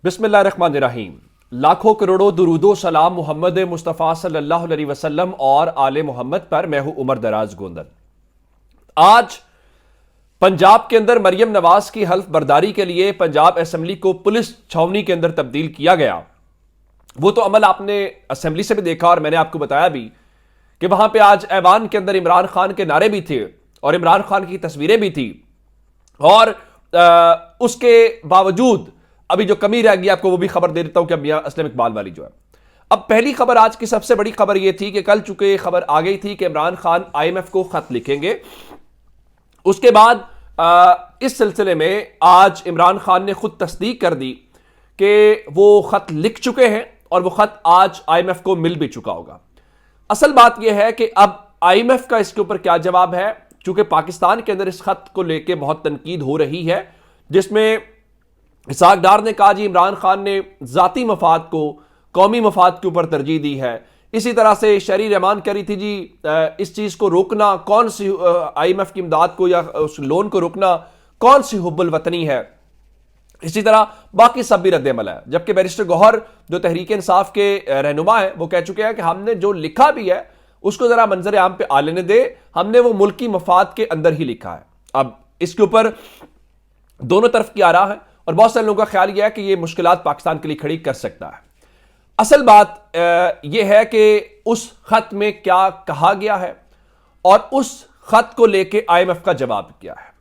बिस्मिल्लाहिर्रहमानिर्रहीम। लाखों करोड़ों दुरूदो सलाम मोहम्मद मुस्तफ़ा सल्लल्लाहु अलैहि वसल्लम और आले मोहम्मद पर। मैं हूं उमर दराज गोंदल। आज पंजाब के अंदर मरियम नवाज की हल्फ बर्दारी के लिए पंजाब असेंबली को पुलिस छावनी के अंदर तब्दील किया गया। वो तो अमल आपने असेंबली से भी देखा और मैंने आपको बताया भी कि वहां पे आज ऐवान के अंदर इमरान खान के नारे भी थे और इमरान खान की तस्वीरें भी थी और उसके बावजूद अभी जो कमी रह गई आपको वो भी खबर दे देता हूं कि अब मियां असलम इकबाल वाली जो है। अब पहली खबर, आज की सबसे बड़ी खबर यह थी कि कल चूंकि खबर आ गई थी कि इमरान खान IMF को खत लिखेंगे, उसके बाद इस सिलसिले में आज इमरान खान ने खुद तस्दीक कर दी कि वो खत लिख चुके हैं और वो खत आज IMF को मिल भी चुका होगा। असल बात यह है कि अब IMF का इसके ऊपर क्या जवाब है, चूंकि पाकिस्तान के अंदर इस खत को लेकर बहुत तनकीद हो रही है, जिसमें इसहाक डार ने कहा जी इमरान खान ने जाती मफाद को कौमी मफाद के ऊपर तरजीह दी है। इसी तरह से शरी रहमान कह रही थी जी इस चीज़ को रोकना कौन सी IMF की इमदाद को या उस लोन को रोकना कौन सी हुब्बुल वतनी है। इसी तरह बाकी सब भी रद्द-ए-अमल है, जबकि बैरिस्टर गौहर जो तहरीक इंसाफ के रहनुमा है वो कह चुके हैं कि हमने जो लिखा भी है उसको जरा मंजर आम पे आ लेने दे, हमने वो मुल्की मफाद के अंदर ही लिखा है। अब इसके ऊपर दोनों तरफ की आरा है और बहुत सारे लोगों का ख्याल यह है कि यह मुश्किलात पाकिस्तान के लिए खड़ी कर सकता है। असल बात यह है कि उस खत में क्या कहा गया है और उस खत को लेके IMF का जवाब क्या है।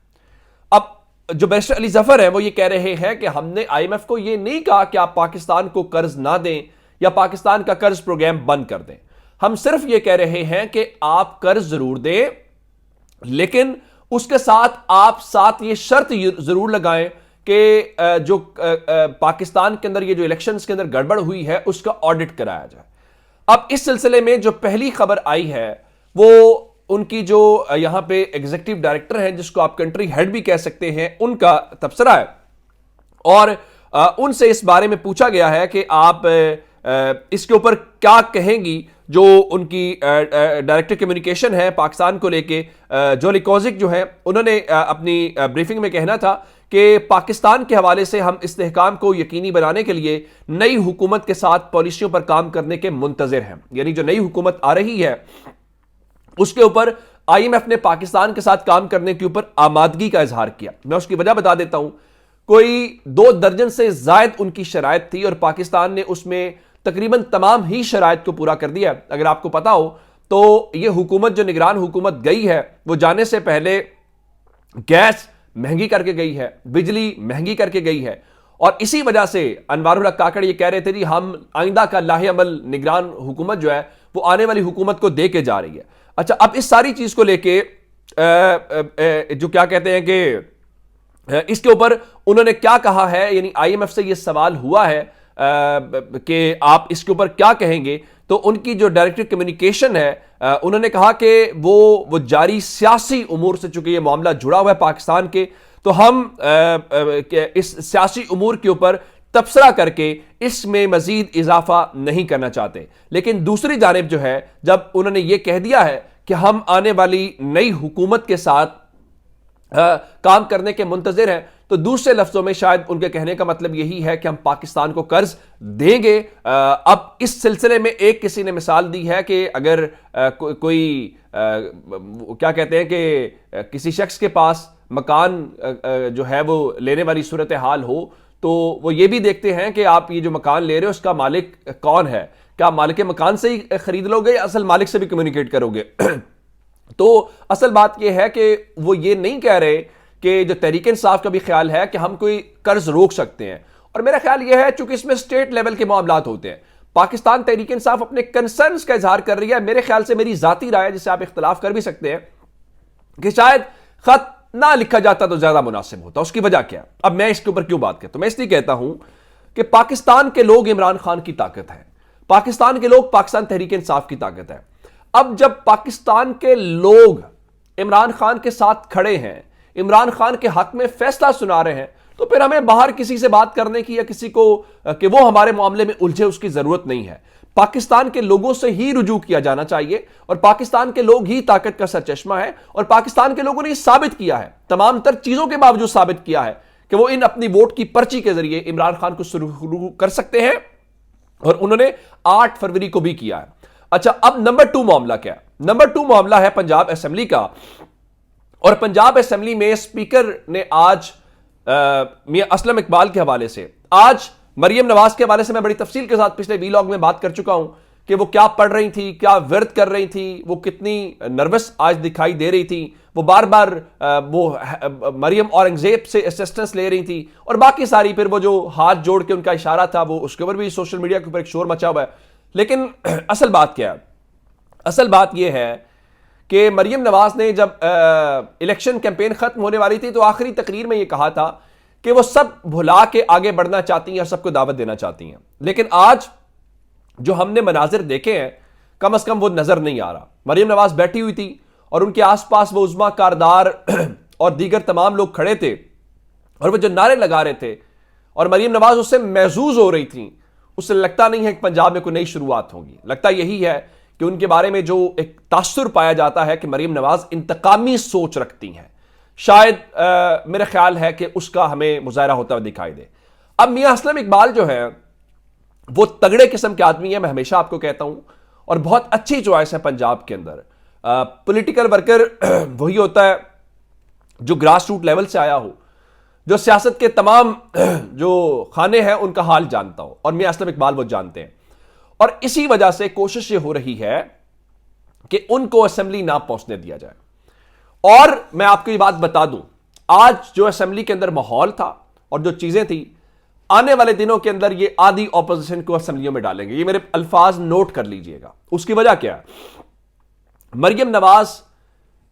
अब जो बैरिस्टर अली जफर है वो ये कह रहे हैं कि हमने IMF को ये नहीं कहा कि आप पाकिस्तान को कर्ज ना दें या पाकिस्तान का कर्ज प्रोग्राम बंद कर दें। हम सिर्फ ये कह रहे हैं कि आप कर्ज जरूर दें, लेकिन उसके साथ आप साथ ये शर्त जरूर लगाएं कि जो पाकिस्तान के अंदर ये जो इलेक्शंस के अंदर गड़बड़ हुई है उसका ऑडिट कराया जाए। अब इस सिलसिले में जो पहली खबर आई है वो उनकी जो यहां पे एग्जीक्यूटिव डायरेक्टर हैं, जिसको आप कंट्री हेड भी कह सकते हैं, उनका तबसरा है और उनसे इस बारे में पूछा गया है कि आप इसके ऊपर क्या कहेंगी। जो उनकी डायरेक्टर कम्युनिकेशन है पाकिस्तान को लेके जोली कौजिक जो है, उन्होंने अपनी ब्रीफिंग में कहना था कि पाकिस्तान के हवाले से हम इस्तेहकाम को यकीनी बनाने के लिए नई हुकूमत के साथ पॉलिसियों पर काम करने के मुंतज़िर हैं। यानी जो नई हुकूमत आ रही है उसके ऊपर IMF ने पाकिस्तान के साथ काम करने के ऊपर आमादगी का इजहार किया। मैं उसकी वजह बता देता हूं। कोई 2 दर्जन से जायद उनकी शराइत थी और पाकिस्तान ने उसमें तकरीबन तमाम ही शराइत को पूरा कर दिया। अगर आपको पता हो तो यह हुकूमत जो निगरान हुकूमत गई है वो जाने से पहले गैस महंगी करके गई है, बिजली महंगी करके गई है और इसी वजह से अनवारुल हक काकड़ ये कह रहे थे जी हम आइंदा का लाहे अमल निगरान हुकूमत जो है वो आने वाली हुकूमत को दे के जा रही है। अच्छा, अब इस सारी चीज को लेके जो क्या कहते हैं कि इसके ऊपर उन्होंने क्या कहा है, यानी IMF से ये सवाल हुआ है कि आप इसके ऊपर क्या कहेंगे, तो उनकी जो डायरेक्टर कम्युनिकेशन है उन्होंने कहा कि वो जारी सियासी उमूर से, चूंकि ये मामला जुड़ा हुआ है पाकिस्तान के, तो हम इस सियासी उमूर के ऊपर तबसरा करके इसमें मजीद इजाफा नहीं करना चाहते। लेकिन दूसरी जानिब जो है, जब उन्होंने ये कह दिया है कि हम आने वाली नई हुकूमत के साथ काम करने के मुंतज़िर हैं, तो दूसरे लफ्जों में शायद उनके कहने का मतलब यही है कि हम पाकिस्तान को कर्ज देंगे। अब इस सिलसिले में एक किसी ने मिसाल दी है कि अगर कोई क्या कहते हैं कि किसी शख्स के पास मकान जो है वो लेने वाली सूरत हाल हो, तो वो ये भी देखते हैं कि आप ये जो मकान ले रहे हो उसका मालिक कौन है, क्या आप मालिक मकान से ही खरीद लोगे या असल मालिक से भी कम्युनिकेट करोगे। तो असल बात यह है कि वो ये नहीं कह रहे कि जो तहरीक इंसाफ का भी ख्याल है कि हम कोई कर्ज रोक सकते हैं, और मेरा ख्याल यह है चूंकि इसमें स्टेट लेवल के मामलात होते हैं, पाकिस्तान तहरीक इंसाफ अपने कंसर्न्स का इजहार कर रही है। मेरे ख्याल से, मेरी जाती राय है जिससे आप इख्तलाफ कर भी सकते हैं, कि शायद खत ना लिखा जाता तो ज्यादा मुनासिब होता। उसकी वजह क्या है, अब मैं इसके ऊपर क्यों बात करता हूं, मैं इसलिए कहता हूं कि पाकिस्तान के लोग इमरान खान की ताकत है, पाकिस्तान के लोग पाकिस्तान तहरीक इंसाफ की ताकत है। अब जब पाकिस्तान के लोग इमरान खान के साथ खड़े हैं, इमरान खान के हक में फैसला सुना रहे हैं, तो फिर हमें बाहर किसी से बात करने की या किसी को कि वो हमारे मामले में उलझे उसकी जरूरत नहीं है। पाकिस्तान के लोगों से ही रुजू किया जाना चाहिए और पाकिस्तान के लोग ही ताकत का सरचश्मा है। और पाकिस्तान के लोगों ने साबित किया है, तमाम तर चीजों के बावजूद साबित किया है कि वो इन अपनी वोट की पर्ची के जरिए इमरान खान को शुरू कर सकते हैं, और उन्होंने 8 फरवरी को भी किया है। अच्छा, अब नंबर 2 मामला क्या है? नंबर 2 मामला है पंजाब असेंबली का। और पंजाब असेंबली में स्पीकर ने आज मियां असलम इकबाल के हवाले से, आज मरियम नवाज के हवाले से मैं बड़ी तफसील के साथ पिछले वीलॉग में बात कर चुका हूं कि वो क्या पढ़ रही थी, क्या व्रत कर रही थी, वो कितनी नर्वस आज दिखाई दे रही थी, वो बार बार वो मरियम औरंगजेब से असिस्टेंस ले रही थी, और बाकी सारी फिर वो जो हाथ जोड़ के उनका इशारा था वो उसके ऊपर भी सोशल मीडिया के ऊपर एक शोर मचा हुआ है। लेकिन असल बात क्या है? असल बात यह है कि मरियम नवाज ने जब इलेक्शन कैंपेन खत्म होने वाली थी तो आखिरी तकरीर में यह कहा था कि वो सब भुला के आगे बढ़ना चाहती हैं और सबको दावत देना चाहती हैं। लेकिन आज जो हमने मनाजिर देखे हैं, कम से कम वो नजर नहीं आ रहा। मरियम नवाज बैठी हुई थी और उनके आसपास वो उज़्मा कारदार और दीगर तमाम लोग खड़े थे और वो जो नारे लगा रहे थे, और मरियम नवाज उससे महजूज हो रही थी। उससे लगता नहीं है कि पंजाब में कोई नई शुरुआत होगी। लगता यही है कि उनके बारे में जो एक तासुर पाया जाता है कि मरियम नवाज इंतकामी सोच रखती हैं, शायद मेरा ख्याल है कि उसका हमें मुजाहरा होता हुआ दिखाई दे। अब मियां असलम इकबाल जो है वो तगड़े किस्म के आदमी है, मैं हमेशा आपको कहता हूं, और बहुत अच्छी चॉइस है पंजाब के अंदर। पॉलिटिकल वर्कर वही होता है जो ग्रास रूट लेवल से आया हो, जो सियासत के तमाम जो खाने हैं उनका हाल जानता हो, और मियां असलम इकबाल वो जानते हैं। और इसी वजह से कोशिश ये हो रही है कि उनको असेंबली ना पहुंचने दिया जाए। और मैं आपको ये बात बता दूं, आज जो असेंबली के अंदर माहौल था और जो चीजें थी, आने वाले दिनों के अंदर ये आधी ऑपोजिशन को असेंबलियों में डालेंगे। ये मेरे अल्फाज नोट कर लीजिएगा। उसकी वजह क्या है? मरियम नवाज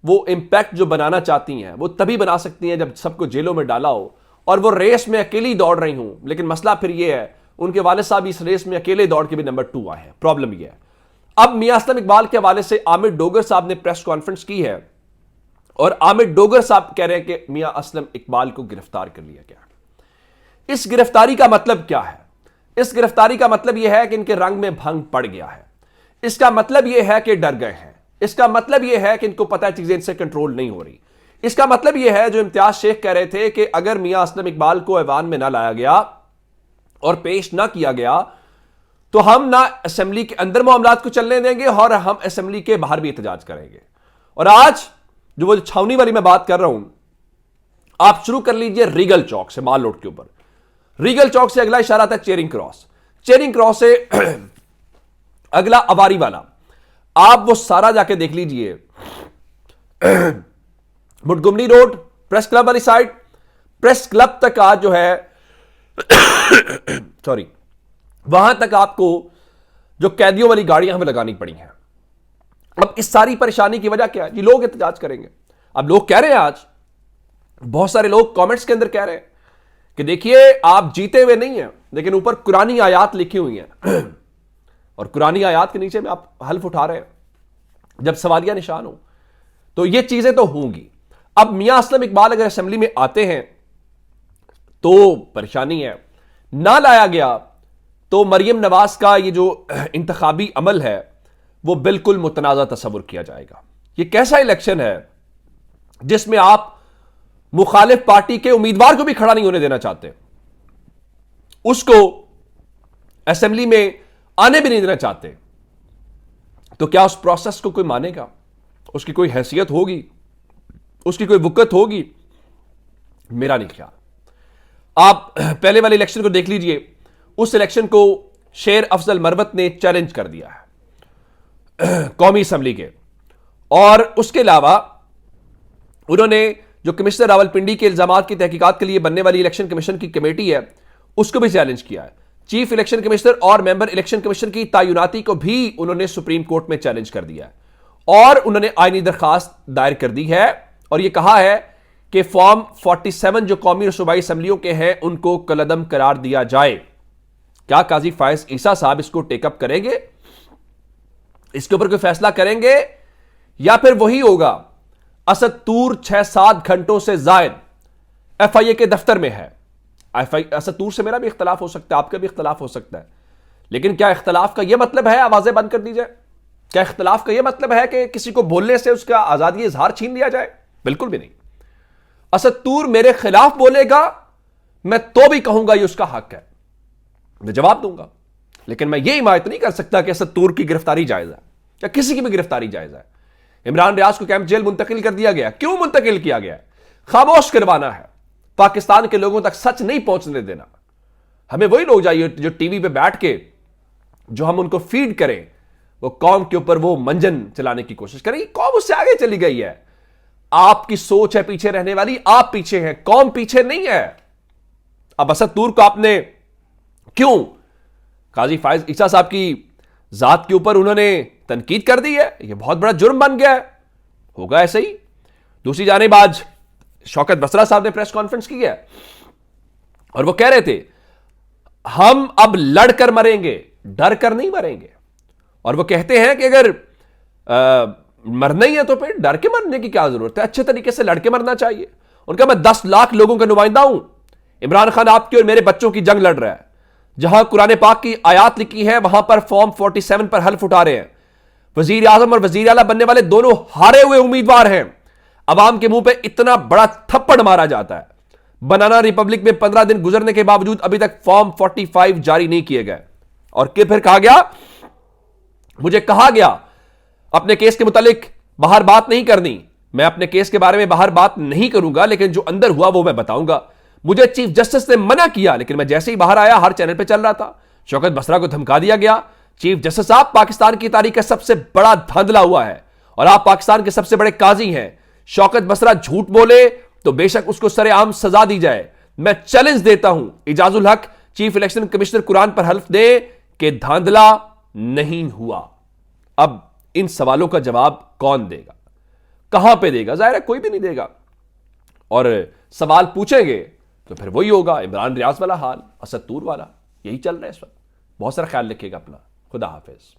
वो इंपैक्ट जो बनाना चाहती हैं वो तभी बना सकती हैं जब सबको जेलों में डाला हो और वो रेस में अकेली दौड़ रही हूं। लेकिन मसला फिर ये है, उनके वाले साहब इस रेस में अकेले दौड़ के भी नंबर 2 आए हैं। प्रॉब्लम ये है। अब मियां असलम इकबाल के हवाले से आमिर डोगर साहब ने प्रेस कॉन्फ्रेंस की है और आमिर डोगर साहब कह रहे हैं कि मियां असलम इकबाल को गिरफ्तार कर लिया गया। इस गिरफ्तारी का मतलब क्या है? इस गिरफ्तारी का मतलब यह है कि इनके रंग में भंग पड़ गया है। इसका मतलब यह है कि डर गए हैं। इसका मतलब यह है कि इनको पता है चीजें इनसे कंट्रोल नहीं हो रही। इसका मतलब यह है जो इम्तियाज शेख कह रहे थे कि अगर मियां असलम इकबाल को ऐवान में ना लाया गया और पेश ना किया गया तो हम ना असेंबली के अंदर मामलात को चलने देंगे और हम असेंबली के बाहर भी एहतजाज करेंगे। और आज जो वो छावनी वाली मैं बात कर रहा हूं, आप शुरू कर लीजिए रीगल चौक से, माल रोड के ऊपर। रीगल चौक से अगला इशारा था चेरिंग क्रॉस, चेरिंग क्रॉस से अगला अवारी वाला। आप वो सारा जाके देख लीजिए। मुटगुमनी रोड, प्रेस क्लब वाली साइड, प्रेस क्लब तक आज जो है सॉरी, वहां तक आपको जो कैदियों वाली गाड़ियां हमें लगानी पड़ी हैं। अब इस सारी परेशानी की वजह क्या है जी? लोग एहतजाज करेंगे। अब लोग कह रहे हैं, आज बहुत सारे लोग कमेंट्स के अंदर कह रहे हैं कि देखिए आप जीते हुए नहीं हैं, लेकिन ऊपर कुरानी आयात लिखी हुई हैं और कुरानी आयात के नीचे में आप हल्फ उठा रहे हैं। जब सवालिया निशान हो तो ये चीजें तो होंगी। अब मियां असलम इकबाल अगर असेंबली में आते हैं तो परेशानी है, ना लाया गया तो मरियम नवाज का ये जो इंतखाबी अमल है वो बिल्कुल मुतनाज़ा तस्वुर किया जाएगा। ये कैसा इलेक्शन है जिसमें आप मुखालिफ पार्टी के उम्मीदवार को भी खड़ा नहीं होने देना चाहते, उसको असेंबली में आने भी नहीं देना चाहते। तो क्या उस प्रोसेस को कोई मानेगा? उसकी कोई हैसियत होगी? उसकी कोई वुकत होगी? मेरा नहीं ख्याल। आप पहले वाले इलेक्शन को देख लीजिए, उस इलेक्शन को शेर अफजल मरवत ने चैलेंज कर दिया है कौमी असेंबली के, और उसके अलावा उन्होंने जो कमिश्नर रावलपिंडी के इल्जामात की तहकीकात के लिए बनने वाली इलेक्शन कमीशन की कमेटी है उसको भी चैलेंज किया है। चीफ इलेक्शन कमिश्नर और मेंबर इलेक्शन कमीशन की तैनाती को भी उन्होंने सुप्रीम कोर्ट में चैलेंज कर दिया है और उन्होंने आईनी दरखास्त दायर कर दी है और यह कहा है कि फॉर्म 47 जो कौमी और सूबाई असेंबलियों के हैं उनको कलअदम करार दिया जाए। क्या काजी फायज ईसा साहब इसको टेकअप करेंगे? इसके ऊपर कोई फैसला करेंगे या फिर वही होगा? असद तूर 6-7 घंटों से जायद एफआईए के दफ्तर में है। असद तूर से मेरा भी इख्तलाफ हो सकता है, आपका भी इख्तलाफ हो सकता है, लेकिन क्या इख्तलाफ का यह मतलब है आवाजें बंद कर दी जाए? क्या इख्तलाफ का यह मतलब है कि किसी को बोलने से उसका आजादी इजहार छीन लिया जाए? बिल्कुल भी नहीं। असद तूर मेरे खिलाफ बोलेगा मैं तो भी कहूंगा ये उसका हक है, मैं जवाब दूंगा। लेकिन मैं ये हिमायत नहीं कर सकता कि सत्तूर की गिरफ्तारी जायज है या किसी की भी गिरफ्तारी जायज है। इमरान रियाज को कैंप जेल मुंतकिल कर दिया गया, क्यों मुंतकिल किया गया? खामोश करवाना है, पाकिस्तान के लोगों तक सच नहीं पहुंचने देना। हमें वही लोग चाहिए जो टीवी पे बैठ के जो हम उनको फीड करें, वो कौम के ऊपर वो मंजन चलाने की कोशिश करें। कौम उससे आगे चली गई है। आपकी सोच है पीछे रहने वाली, आप पीछे हैं, कौम पीछे नहीं है। अब असद तूर को आपने क्यों काजी फायज ईसा साहब की जात के ऊपर उन्होंने तनकीद कर दी है, यह बहुत बड़ा जुर्म बन गया है, होगा ऐसे ही। दूसरी जानिब आज शौकत बसरा साहब ने प्रेस कॉन्फ्रेंस की है और वो कह रहे थे हम अब लड़कर मरेंगे, डर कर नहीं मरेंगे। और वो कहते हैं कि अगर मरना ही है तो फिर डर के मरने की क्या जरूरत है, अच्छे तरीके से लड़के मरना चाहिए। उनका मैं 10 लाख लोगों का नुमाइंदा हूं। इमरान खान आपकी और मेरे बच्चों की जंग लड़ रहा है। जहां कुरान पाक की आयात लिखी है वहां पर फॉर्म 47 पर हल्फ उठा रहे हैं। वजीर आजम और वजीर आला बनने वाले दोनों हारे हुए उम्मीदवार हैं। अवाम के मुंह पे इतना बड़ा थप्पड़ मारा जाता है। बनाना रिपब्लिक में 15 दिन गुजरने के बावजूद अभी तक फॉर्म 45 जारी नहीं किए गए। और फिर कहा गया, मुझे कहा गया अपने केस के मुतालिक बाहर बात नहीं करनी। मैं अपने केस के बारे में बाहर बात नहीं करूंगा, लेकिन जो अंदर हुआ वो मैं बताऊंगा। मुझे चीफ जस्टिस ने मना किया, लेकिन मैं जैसे ही बाहर आया हर चैनल पे चल रहा था। शौकत बसरा को धमका दिया गया, चीफ जस्टिस साहब पाकिस्तान की तारीख का सबसे बड़ा धांधला हुआ है और आप पाकिस्तान के सबसे बड़े काजी हैं। शौकत बसरा झूठ बोले तो बेशक उसको सरेआम सजा दी जाए। मैं चैलेंज देता हूं इजाजुल हक चीफ इलेक्शन कमिश्नर कुरान पर हल्फ दे कि धांधला नहीं हुआ। अब इन सवालों का जवाब कौन देगा, कहां पे देगा? जाहिर है कोई भी नहीं देगा। और सवाल पूछेंगे तो फिर वही होगा, इमरान रियाज वाला हाल, असद तूर वाला, यही चल रहा है इस वक्त। बहुत सारा ख्याल रखिएगा अपना। खुदा हाफिज।